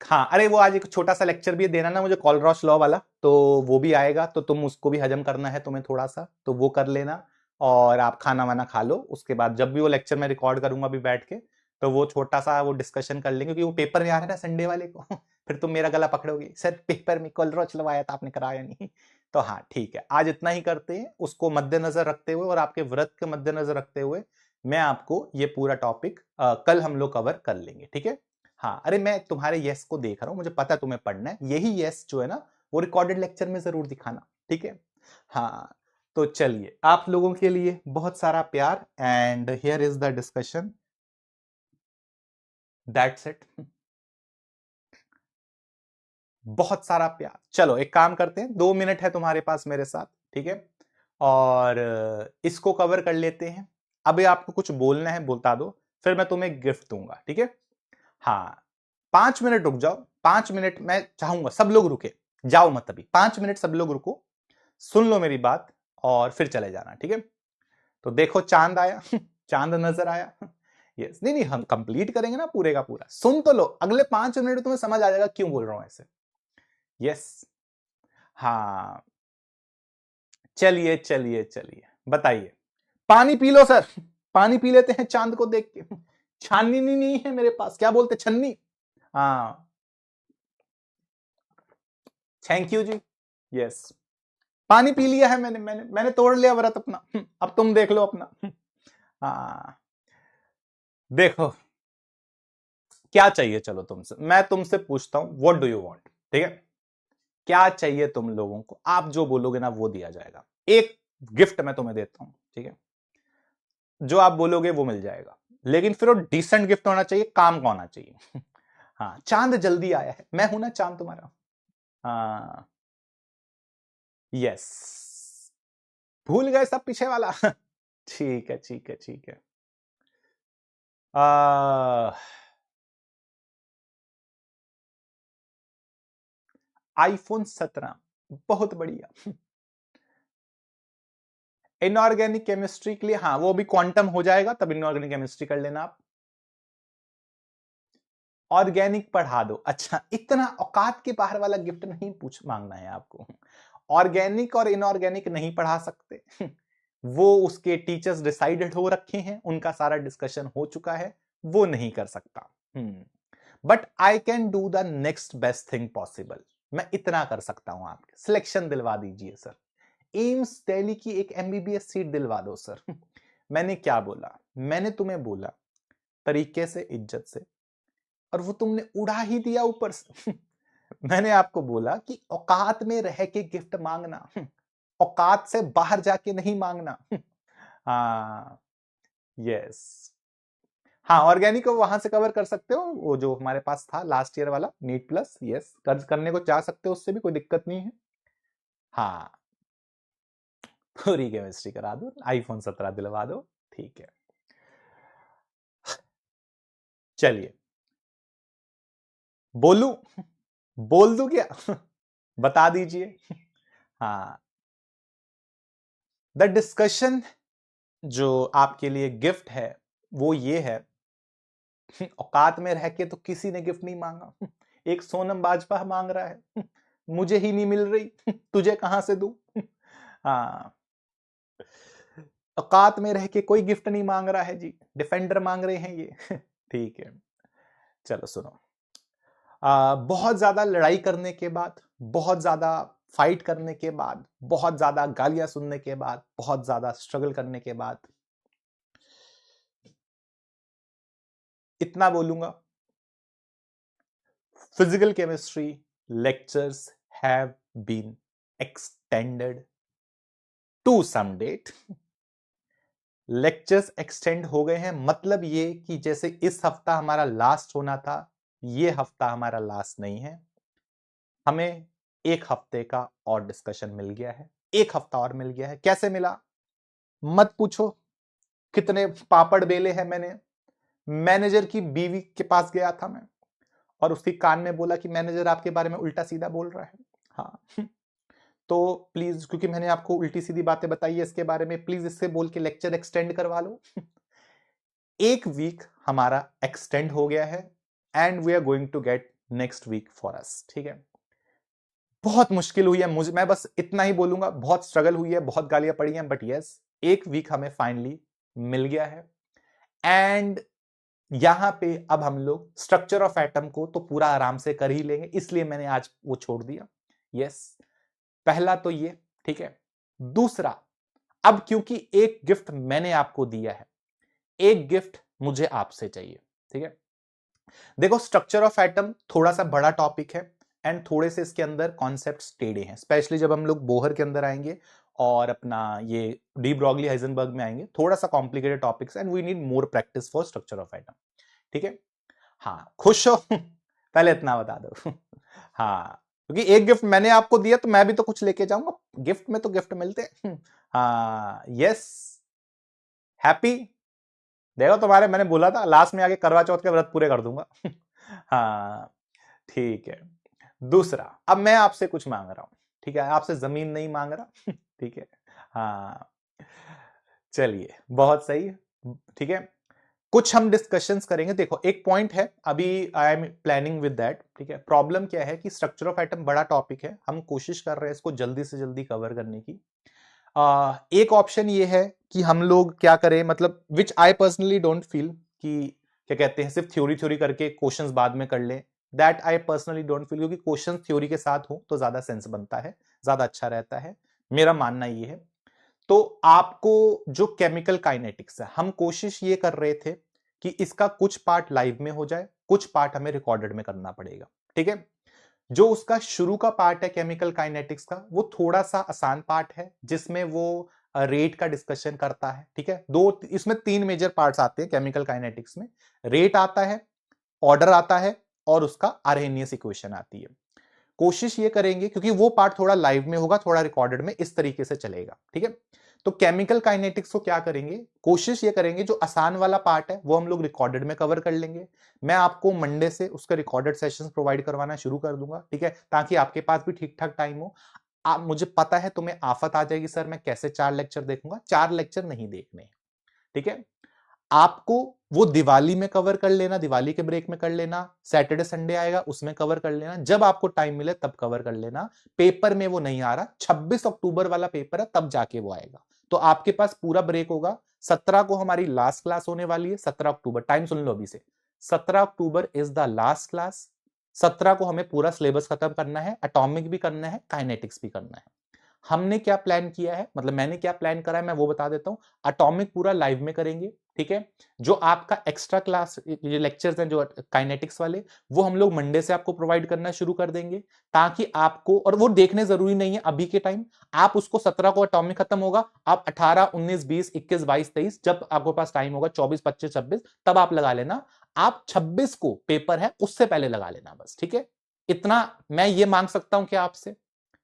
हाँ, अरे वो आज एक छोटा सा लेक्चर भी देना ना मुझे, कॉलरॉस लॉ वाला, तो वो भी आएगा, तो तुम उसको भी हजम करना है तुम्हें थोड़ा सा, तो वो कर लेना। और आप खाना वाना खा लो, उसके बाद जब भी वो लेक्चर मैं रिकॉर्ड करूंगा अभी बैठ के, तो वो छोटा सा वो डिस्कशन कर लेंगे, क्योंकि वो पेपर में आ रहा है ना संडे वाले को। फिर तुम मेरा गला पकड़ोगे, सर पेपर में कॉलरॉस लवाया था आपने, कराया नहीं। तो हाँ ठीक है, आज इतना ही करते हैं, उसको मद्देनजर रखते हुए और आपके व्रत के मद्देनजर रखते हुए मैं आपको ये पूरा टॉपिक कल हम लोग कवर कर लेंगे, ठीक है। हाँ, अरे मैं तुम्हारे यस को देख रहा हूँ, मुझे पता तुम्हें पढ़ना है, यही यस जो है ना वो रिकॉर्डेड लेक्चर में जरूर दिखाना, ठीक है। हाँ, तो चलिए, आप लोगों के लिए बहुत सारा प्यार, and here is the discussion, that's it. बहुत सारा प्यार। चलो एक काम करते हैं, 2 मिनट है तुम्हारे पास मेरे साथ, ठीक है, और इसको कवर कर लेते हैं। अभी आपको कुछ बोलना है बता दो, फिर मैं तुम्हें गिफ्ट दूंगा, ठीक है। हाँ, 5 मिनट रुक जाओ, 5 मिनट मैं चाहूंगा सब लोग रुके, जाओ मत अभी, 5 मिनट सब लोग रुको, सुन लो मेरी बात और फिर चले जाना, ठीक है। तो देखो चांद आया। चांद नजर आया। यस, नहीं नहीं, हम कंप्लीट करेंगे ना पूरे का पूरा, सुन तो लो, अगले 5 मिनट तुम्हें समझ आ जाएगा क्यों बोल रहा हूं ऐसे। यस, हाँ, चलिए चलिए चलिए, बताइए। पानी पी लो सर, पानी पी लेते हैं चांद को देख के। छाननी नहीं है मेरे पास, क्या बोलते छन्नी। हाँ, थैंक यू जी। यस, पानी पी लिया है मैंने तोड़ लिया व्रत अपना। अब तुम देख लो अपना। हाँ, देखो क्या चाहिए, चलो तुमसे मैं तुमसे पूछता हूं, व्हाट डू यू वांट, ठीक है। क्या चाहिए तुम लोगों को, आप जो बोलोगे ना वो दिया जाएगा। एक गिफ्ट मैं तुम्हें देता हूं, ठीक है, जो आप बोलोगे वो मिल जाएगा, लेकिन फिर वो डिसेंट गिफ्ट होना चाहिए, काम का होना चाहिए। हाँ, चांद जल्दी आया है, मैं हूं ना चांद तुम्हारा। हाँ, यस, भूल गए सब पीछे वाला। ठीक है ठीक है ठीक है। आईफोन 17, बहुत बढ़िया। इनऑर्गेनिक केमिस्ट्री के लिए, हाँ वो भी क्वांटम हो जाएगा, तब इनऑर्गेनिक केमिस्ट्री कर लेना आप। ऑर्गेनिक पढ़ा दो, अच्छा इतना औकात के बाहर वाला गिफ्ट नहीं पूछ मांगना है आपको। ऑर्गेनिक और इनऑर्गेनिक नहीं पढ़ा सकते। वो उसके टीचर्स डिसाइडेड हो रखे हैं, उनका सारा डिस्कशन हो चुका है, वो नहीं कर सकता। But I can do the next best thing possible, मैं इतना कर सकता हूं, आपके सिलेक्शन दिलवा दीजिए सर, एम्स दिल्ली की एक एमबीबीएस सीट दिलवा दो सर। मैंने क्या बोला, मैंने तुम्हें बोला तरीके से, इज्जत से, और वो तुमने उड़ा ही दिया ऊपर से। मैंने आपको बोला कि औकात में रह के गिफ्ट मांगना, औकात से बाहर जाके नहीं मांगना। हाँ, यस, हाँ, ऑर्गेनिक को वहां से कवर कर सकते हो, वो जो हमारे पास था लास्ट ईयर वाला नीट प्लस, यस कर्ज करने को जा सकते हो, उससे भी कोई दिक्कत नहीं है। हाँ, पूरी केमिस्ट्री करा दो, आईफोन 17 दिलवा दो, ठीक है। चलिए, बोलू, बोल दूं क्या? बता दीजिए। हाँ, द डिस्कशन जो आपके लिए गिफ्ट है वो ये है, औकात में रह के तो किसी ने गिफ्ट नहीं मांगा, एक सोनम बाजपा मांग रहा है, मुझे ही नहीं मिल रही, तुझे कहां से दूं। हाँ, औकात में रह के कोई गिफ्ट नहीं मांग रहा है जी, डिफेंडर मांग रहे हैं ये। ठीक है, चलो सुनो, बहुत ज्यादा लड़ाई करने के बाद, बहुत ज्यादा फाइट करने के बाद, बहुत ज्यादा गालियां सुनने के बाद, बहुत ज्यादा स्ट्रगल करने के बाद, इतना बोलूंगा, physical chemistry lectures have been extended to some date। Lectures extend हो गए हैं, मतलब ये कि जैसे इस हफ्ता हमारा लास्ट होना था, ये हफ्ता हमारा लास्ट नहीं है, हमें एक हफ्ते का और डिस्कशन मिल गया है, एक हफ्ता और मिल गया है। कैसे मिला मत पूछो, कितने पापड़ बेले हैं मैंने। मैनेजर की बीवी के पास गया था मैं, और उसके कान में बोला कि मैनेजर आपके बारे में उल्टा सीधा बोल रहा है। हाँ, तो प्लीज, क्योंकि मैंने आपको उल्टी सीधी बातें बताई है इसके बारे में, प्लीज इससे बोल के लेक्चर एक्सटेंड करवा लो। एक वीक हमारा एक्सटेंड हो गया है, and we are going to get next week for us, ठीक है। बहुत मुश्किल हुई है मुझे, मैं बस इतना ही बोलूंगा, बहुत स्ट्रगल हुई है, बहुत गालियां पड़ी हैं, बट यस एक वीक हमें फाइनली मिल गया है। एंड यहां पे अब हम लोग स्ट्रक्चर ऑफ एटम को तो पूरा आराम से कर ही लेंगे, इसलिए मैंने आज वो छोड़ दिया। यस पहला तो ये, ठीक है। दूसरा, अब क्योंकि एक गिफ्ट मैंने आपको दिया है, एक गिफ्ट मुझे आपसे चाहिए, ठीक है। देखो स्ट्रक्चर ऑफ एटम थोड़ा सा बड़ा टॉपिक है एंड थोड़े से इसके अंदर कॉन्सेप्ट्स टेढ़े हैं, स्पेशली जब हम लोग बोहर के अंदर आएंगे और अपना ये डी ब्रॉगली हाइजेनबर्ग में आएंगे, थोड़ा सा complicated topics and we need more practice for structure of atom, ठीक है। हाँ खुश हो पहले इतना बता दो हाँ क्योंकि एक गिफ्ट मैंने आपको दिया तो मैं भी तो कुछ लेके जाऊंगा, गिफ्ट में तो गिफ्ट मिलते हैं हाँ यस हैप्पी। देखो तुम्हारे, मैंने बोला था लास्ट में आके करवा चौथ के व्रत पूरे कर दूंगा हाँ ठीक है। दूसरा, अब मैं आपसे कुछ मांग रहा हूं, ठीक है, आपसे जमीन नहीं मांग रहा ठीक है। हाँ चलिए बहुत सही, ठीक है। कुछ हम डिस्कशंस करेंगे, देखो एक पॉइंट है अभी, I am planning with that, ठीक है। प्रॉब्लम क्या है कि स्ट्रक्चर ऑफ एटम बड़ा टॉपिक है, हम कोशिश कर रहे हैं इसको जल्दी से जल्दी कवर करने की। एक ऑप्शन ये है कि हम लोग क्या करें, मतलब विच आई पर्सनली डोंट फील कि क्या कहते हैं सिर्फ थ्योरी थ्योरी करके क्वेश्चंस बाद में कर लें, that I personally don't feel, क्योंकि क्वेश्चन थ्योरी के साथ हो तो ज्यादा सेंस बनता है, ज्यादा अच्छा रहता है, मेरा मानना ये है। तो आपको जो केमिकल काइनेटिक्स है, हम कोशिश ये कर रहे थे कि इसका कुछ पार्ट लाइव में हो जाए, कुछ पार्ट हमें रिकॉर्डेड में करना पड़ेगा, ठीक है। जो उसका शुरू का पार्ट है केमिकल काइनेटिक्स का, वो थोड़ा सा आसान पार्ट है, जिसमें वो रेट का डिस्कशन करता है, ठीक है। दो, इसमें तीन मेजर पार्ट्स आते हैं केमिकल काइनेटिक्स में, रेट आता है, ऑर्डर आता है और उसका आर्हेनियस इक्वेशन आती है। कोशिश ये करेंगे क्योंकि वो पार्ट थोड़ा लाइव में होगा, थोड़ा रिकॉर्डेड में, इस तरीके से चलेगा, ठीक है। तो केमिकल काइनेटिक्स को क्या करेंगे, कोशिश ये करेंगे जो आसान वाला पार्ट है वो हम लोग रिकॉर्डेड में कवर कर लेंगे। मैं आपको मंडे से उसका रिकॉर्डेड सेशंस प्रोवाइड करवाना शुरू कर दूंगा, ठीक है, ताकि आपके पास भी ठीक ठाक टाइम हो। मुझे पता है तुम्हें आफत आ जाएगी, सर मैं कैसे 4 लेक्चर देखूंगा, 4 लेक्चर नहीं देखने, ठीक है। आपको वो दिवाली में कवर कर लेना, दिवाली के ब्रेक में कर लेना, सैटरडे संडे आएगा उसमें कवर कर लेना, जब आपको टाइम मिले तब कवर कर लेना। पेपर में वो नहीं आ रहा, 26 अक्टूबर वाला पेपर है तब जाके वो आएगा, तो आपके पास पूरा ब्रेक होगा। 17 को हमारी लास्ट क्लास होने वाली है, 17 अक्टूबर, टाइम सुन लो अभी से, 17 October is the last class. 17 को हमें पूरा सिलेबस खत्म करना है, एटॉमिक भी करना है, काइनेटिक्स भी करना है। हमने क्या प्लान किया है, मतलब मैंने क्या प्लान करा है मैं वो बता देता हूं। एटॉमिक पूरा लाइव में करेंगे, ठीक है। जो आपका एक्स्ट्रा क्लास ये लेक्चर्स हैं जो काइनेटिक्स वाले, वो हम लोग मंडे से आपको प्रोवाइड करना शुरू कर देंगे, ताकि आपको, और वो देखने जरूरी नहीं है अभी के टाइम, आप उसको 17 को एटॉमिक खत्म होगा, आप 18 19 20 21 22 23 जब आपके पास टाइम होगा, 24 25 26 तब आप लगा लेना। आप 26 को पेपर है उससे पहले लगा लेना बस, ठीक है। इतना मैं ये मांग सकता हूं कि आपसे,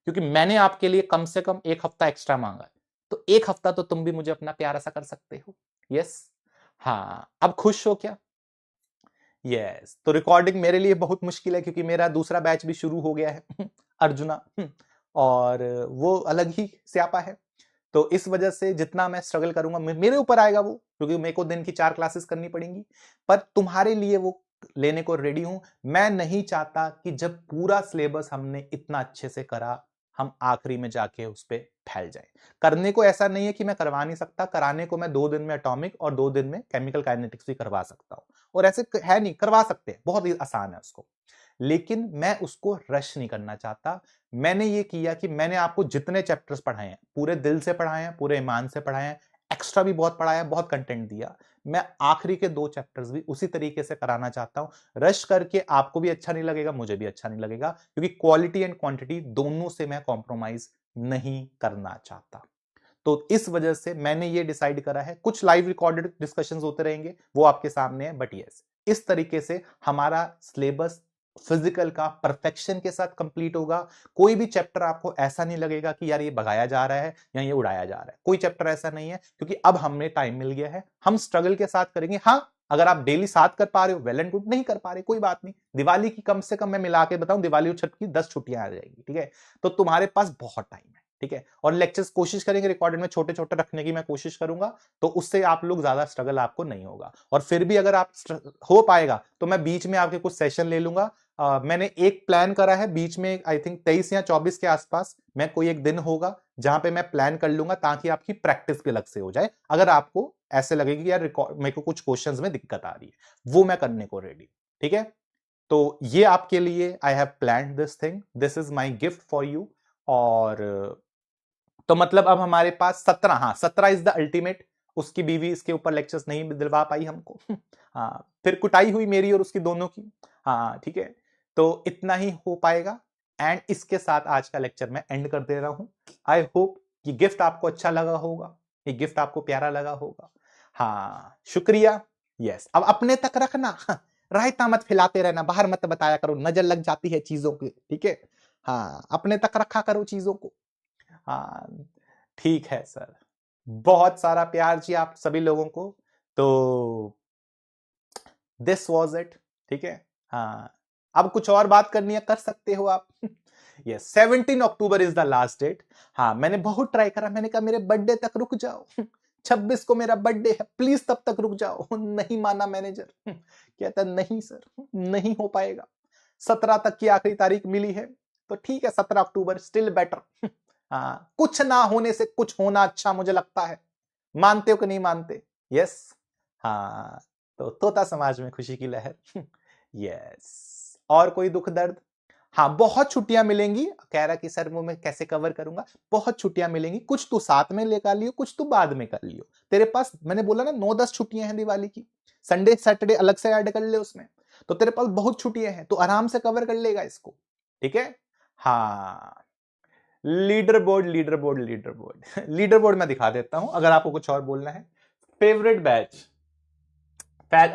क्योंकि मैंने आपके लिए कम से कम एक हफ्ता एक्स्ट्रा मांगा है, तो एक हफ्ता तो तुम भी मुझे अपना प्यारा सा कर सकते हो। यस हाँ अब खुश हो क्या? यस तो रिकॉर्डिंग मेरे लिए बहुत मुश्किल है क्योंकि मेरा दूसरा बैच भी शुरू हो गया है अर्जुना, और वो अलग ही स्यापा है, तो इस वजह से जितना मैं स्ट्रगल करूंगा मेरे ऊपर आएगा वो, क्योंकि मेरे को दिन की 4 क्लासेस करनी पड़ेंगी, पर तुम्हारे लिए वो लेने को रेडी हूं। मैं नहीं चाहता कि जब पूरा सिलेबस हमने इतना अच्छे से करा, हम आखिरी में जाके उस पर फैल जाए। करने को ऐसा नहीं है कि मैं करवा नहीं सकता, कराने को मैं 2 दिन में एटॉमिक और 2 दिन में केमिकल काइनेटिक्स भी करवा सकता हूं, और ऐसे है नहीं, करवा सकते हैं, बहुत ही आसान है उसको, लेकिन मैं उसको रश नहीं करना चाहता। मैंने ये किया कि मैंने आपको जितने चैप्टर्स पढ़ाए हैं पूरे दिल से पढ़ाए हैं, पूरे ईमान से पढ़ाए हैं, एक्स्ट्रा भी बहुत पढ़ाया, बहुत कंटेंट दिया। मैं आखिरी के 2 चैप्टर्स भी उसी तरीके से कराना चाहता हूं। रश करके आपको भी अच्छा नहीं लगेगा, मुझे भी अच्छा नहीं लगेगा, क्योंकि क्वालिटी एंड क्वांटिटी दोनों से मैं कॉम्प्रोमाइज नहीं करना चाहता। तो इस वजह से मैंने ये डिसाइड करा है, कुछ लाइव रिकॉर्डेड डिस्कशंस होते रहेंगे वो आपके सामने है, बट यस इस तरीके से हमारा सिलेबस फिजिकल का परफेक्शन के साथ कंप्लीट होगा। कोई भी चैप्टर आपको ऐसा नहीं लगेगा कि यार ये भगाया जा रहा है या ये उड़ाया जा रहा है, कोई चैप्टर ऐसा नहीं है, क्योंकि अब हमें टाइम मिल गया है, हम स्ट्रगल के साथ करेंगे। हाँ अगर आप डेली 7 कर पा रहे हो वेल एंड गुड, नहीं कर पा रहे कोई बात नहीं, दिवाली की कम से कम मैं मिला के बताऊं, दिवाली और छठ की 10 छुट्टियां आ जाएगी, ठीक है, तो तुम्हारे पास बहुत टाइम है, ठीक है। और लेक्चर्स कोशिश करेंगे रिकॉर्डेड में छोटे छोटे रखने की मैं कोशिश करूंगा, तो उससे आप लोग ज्यादा स्ट्रगल आपको नहीं होगा। और फिर भी अगर आप हो पाएगा तो मैं बीच में आपके कुछ सेशन ले लूंगा। मैंने एक प्लान करा है बीच में, आई थिंक 23 या 24 के आसपास मैं कोई एक दिन होगा जहां पे मैं प्लान कर लूंगा, ताकि आपकी प्रैक्टिस भी अलग से हो जाए। अगर आपको ऐसे लगेगी कि यार मेरे को कुछ क्वेश्चंस में दिक्कत आ रही है, वो मैं करने को रेडी। ठीक है, तो ये आपके लिए I have planned this thing, this is my gift for you. और तो मतलब अब हमारे पास 17, हाँ 17 इज द अल्टीमेट। उसकी बीवी इसके ऊपर लेक्चर्स नहीं दिलवा पाई हमको। हाँ, फिर कुटाई हुई मेरी और उसकी दोनों की। हाँ ठीक है, तो इतना ही हो पाएगा। एंड इसके साथ आज का लेक्चर मैं एंड कर दे रहा हूं। आई होप ये गिफ्ट आपको अच्छा लगा होगा, ये गिफ्ट आपको प्यारा लगा होगा। हाँ शुक्रिया। यस, अब अपने तक रखना, रायता मत फैलाते रहना, बाहर मत बताया करो, नजर लग जाती है चीजों की। ठीक है, हाँ अपने तक रखा करो चीजों को। हाँ ठीक है सर, बहुत सारा प्यार जी आप सभी लोगों को। तो दिस वॉज इट। ठीक है, हाँ अब कुछ और बात करनी है कर सकते हो आप। Yes, 17 October is the last date. हाँ मैंने बहुत ट्राई करा, मैंने कहा मेरे बर्थडे तक रुक जाओ, 26 को मेरा बर्थडे है, प्लीज तब तक रुक जाओ। नहीं माना मैनेजर, कहता नहीं सर नहीं हो पाएगा। 17 तक की आखिरी तारीख मिली है, तो ठीक है 17 अक्टूबर स्टिल बेटर। हाँ, कुछ ना होने से कुछ होना अच्छा मुझे लगता है। मानते हो कि नहीं मानते? यस। हाँ, तो तोता समाज में खुशी की लहर। यस, और कोई दुख दर्द? हाँ बहुत छुट्टियां मिलेंगी, कह रहा कि सर वो मैं कैसे कवर करूंगा। बहुत छुट्टियां मिलेंगी, कुछ तू साथ में लेकर लियो, कुछ तू बाद में कर लियो। तेरे पास मैंने बोला ना 9-10 छुट्टियां हैं दिवाली की, संडे सैटरडे अलग से ऐड कर ले उसमें। तो तेरे पास बहुत छुट्टियां हैं, तो आराम से कवर कर लेगा इसको। ठीक है, हाँ leader board leader board leader board leader board मैं दिखा देता हूं अगर आपको कुछ और बोलना है। Favourite batch